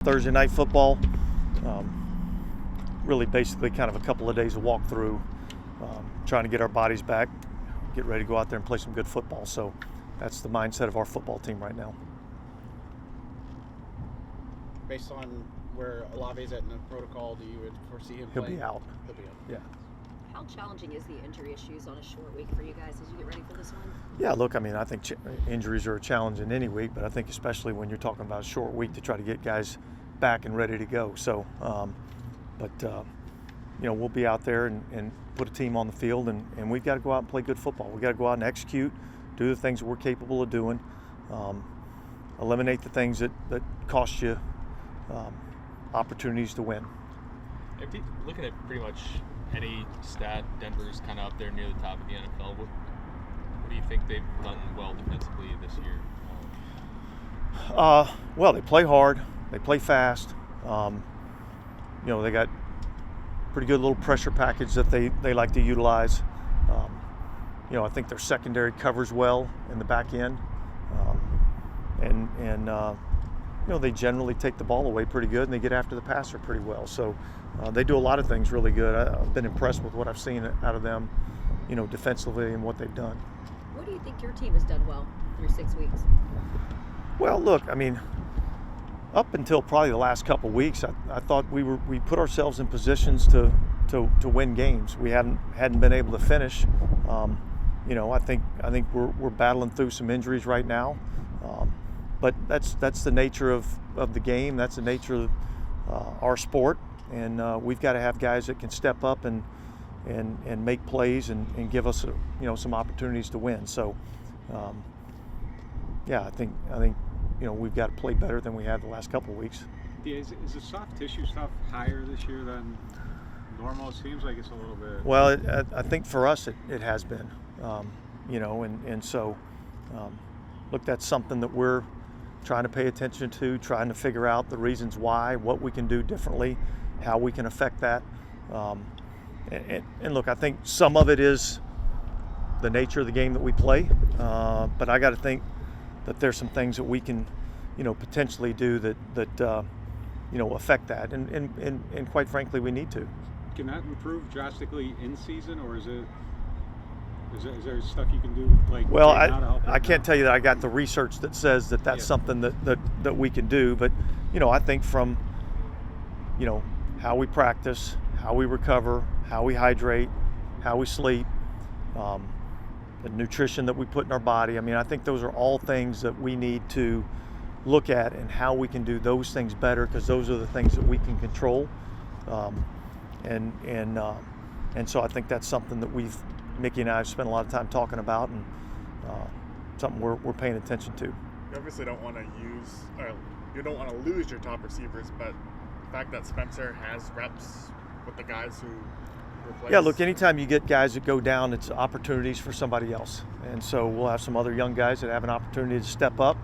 Thursday night football, really basically kind of a couple of days of walkthrough, trying to get our bodies back, get ready to go out there and play some good football. So that's the mindset of our football team right now. Based on where Olave's at in the protocol, do you foresee him He'll playing? be out. He'll be out. Yeah. How challenging is the injury issues on a short week for you guys as you get ready for this one? Yeah, look, I mean, I think injuries are a challenge in any week, but I think especially when you're talking about a short week to try to get guys back and ready to go. So, we'll be out there and put a team on the field, and we've got to go out and play good football. We've got to go out and execute, do the things that we're capable of doing, eliminate the things that cost you opportunities to win. Looking at pretty much any stat, Denver's kind of up there near the top of the NFL. What do you think they've done well defensively this year? Well, they play hard, they play fast. They got pretty good little pressure package that they like to utilize. I think their secondary covers well in the back end, they generally take the ball away pretty good, and they get after the passer pretty well. So they do a lot of things really good. I've been impressed with what I've seen out of them, defensively and what they've done. What do you think your team has done well through 6 weeks? Well, look, I mean, up until probably the last couple of weeks, I thought we put ourselves in positions to win games. We hadn't been able to finish. I think we're battling through some injuries right now. But that's the nature of the game. That's the nature of our sport, and we've got to have guys that can step up and make plays and give us some opportunities to win. So I think we've got to play better than we have the last couple of weeks. Is the soft tissue stuff higher this year than normal? It seems like it's a little bit. Well, I think for us it has been, look, that's something that we're trying to pay attention to, trying to figure out the reasons why, what we can do differently, how we can affect that. And look, I think some of it is the nature of the game that we play, but I got to think that there's some things that we can, potentially do that affect that, and quite frankly, we need to. Can that improve drastically in season, or is there stuff you can do Well, right now to help? I can't tell you that I got the research that says that's something that we can do, but I think from how we practice, how we recover, how we hydrate, how we sleep, the nutrition that we put in our body. I mean, I think those are all things that we need to look at and how we can do those things better, because those are the things that we can control. And so I think that's something that Mickey and I have spent a lot of time talking about, and something we're paying attention to. You obviously don't want to you don't want to lose your top receivers, but the fact that Spencer has reps with the guys who replace. Yeah, look, anytime you get guys that go down, it's opportunities for somebody else. And so we'll have some other young guys that have an opportunity to step up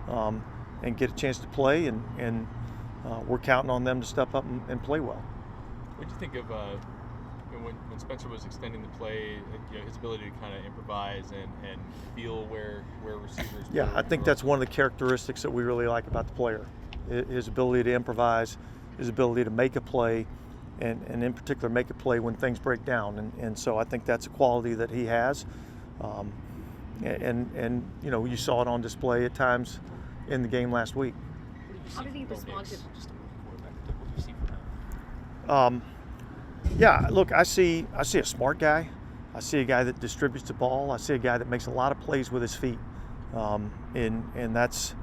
and get a chance to play, and we're counting on them to step up and play well. What do you think of when Spencer was extending the play, his ability to kind of improvise and feel where receivers Yeah, were? I think that's one of the characteristics that we really like about the player. His ability to improvise, his ability to make a play, and in particular make a play when things break down. And so I think that's a quality that he has. You saw it on display at times in the game last week. How did he respond to? What do you see from him? Yeah, look, I see a smart guy. I see a guy that distributes the ball. I see a guy that makes a lot of plays with his feet, and that's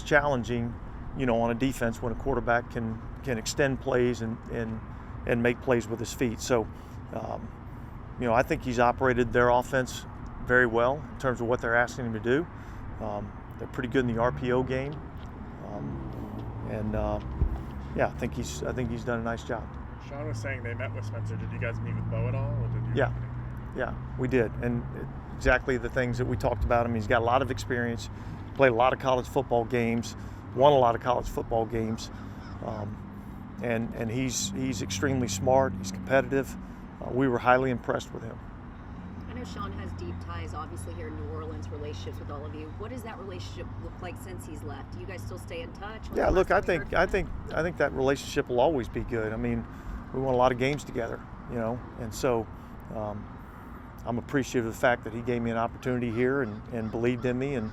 challenging, on a defense when a quarterback can extend plays and make plays with his feet. So, I think he's operated their offense very well in terms of what they're asking him to do. They're pretty good in the RPO game, I think he's done a nice job. Sean was saying they met with Spencer. Did you guys meet with Bo at all? Or did you? Yeah, we did, and exactly the things that we talked about him. He's got a lot of experience, played a lot of college football games, won a lot of college football games, and he's extremely smart. He's competitive. We were highly impressed with him. know Sean has deep ties, obviously, here in New Orleans, relationships with all of you. What does that relationship look like since he's left? Do you guys still stay in touch? When's Yeah, the look, last I time we think heard from I think that relationship will always be good. I mean, we won a lot of games together, you know, and so I'm appreciative of the fact that he gave me an opportunity here and believed in me, and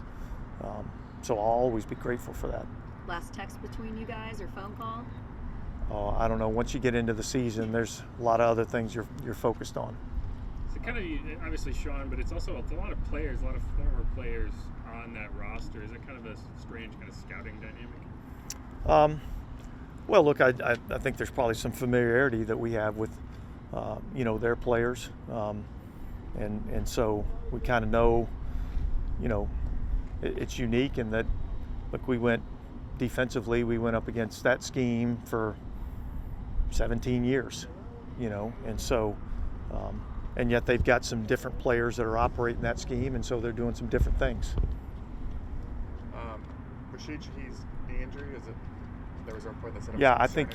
so I'll always be grateful for that. Last text between you guys or phone call? I don't know. Once you get into the season, there's a lot of other things you're focused on. So kind of obviously Sean, but it's a lot of players, a lot of former players on that roster. Is it kind of a strange kind of scouting dynamic? Well, look, I think there's probably some familiarity that we have with their players, and so we kind of know, it's unique in that, look, we went up against that scheme for 17 years, and so and yet they've got some different players that are operating that scheme, and so they're doing some different things. Rashid Shaheed's knee injury, there was a report that said it was Yeah, concerning.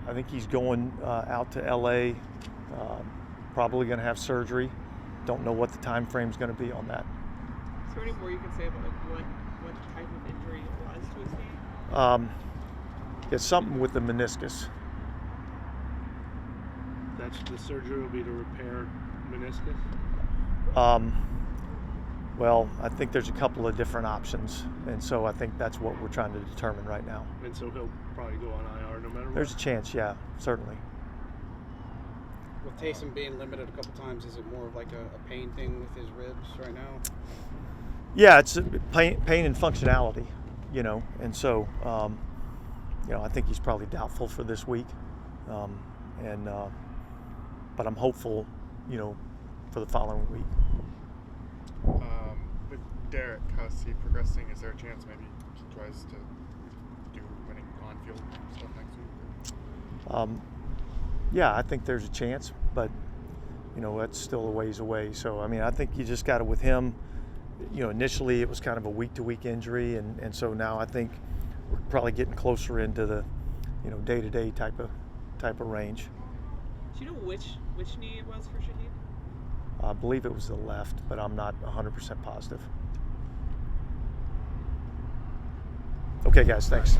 I think he's going out to LA, probably going to have surgery. Don't know what the time frame's going to be on that. Is there any more you can say about what type of injury it was to his knee? It's something with the meniscus. That's the surgery will be to repair meniscus? Well, I think there's a couple of different options, and so I think that's what we're trying to determine right now. And so he'll probably go on IR no matter what? There's a chance, yeah, certainly. With Taysom being limited a couple times, is it more of like a pain thing with his ribs right now? Yeah, it's pain and functionality, and so, I think he's probably doubtful for this week, but I'm hopeful, for the following week. With Derek, how's he progressing? Is there a chance maybe he tries to do winning on-field stuff next week? Yeah, I think there's a chance, but that's still a ways away. So I think you just got to, with him, initially it was kind of a week-to-week injury, and so now I think we're probably getting closer into the day-to-day type of range. Do you know which knee it was for Shaheed? I believe it was the left, but I'm not 100% positive. Okay, guys, thanks.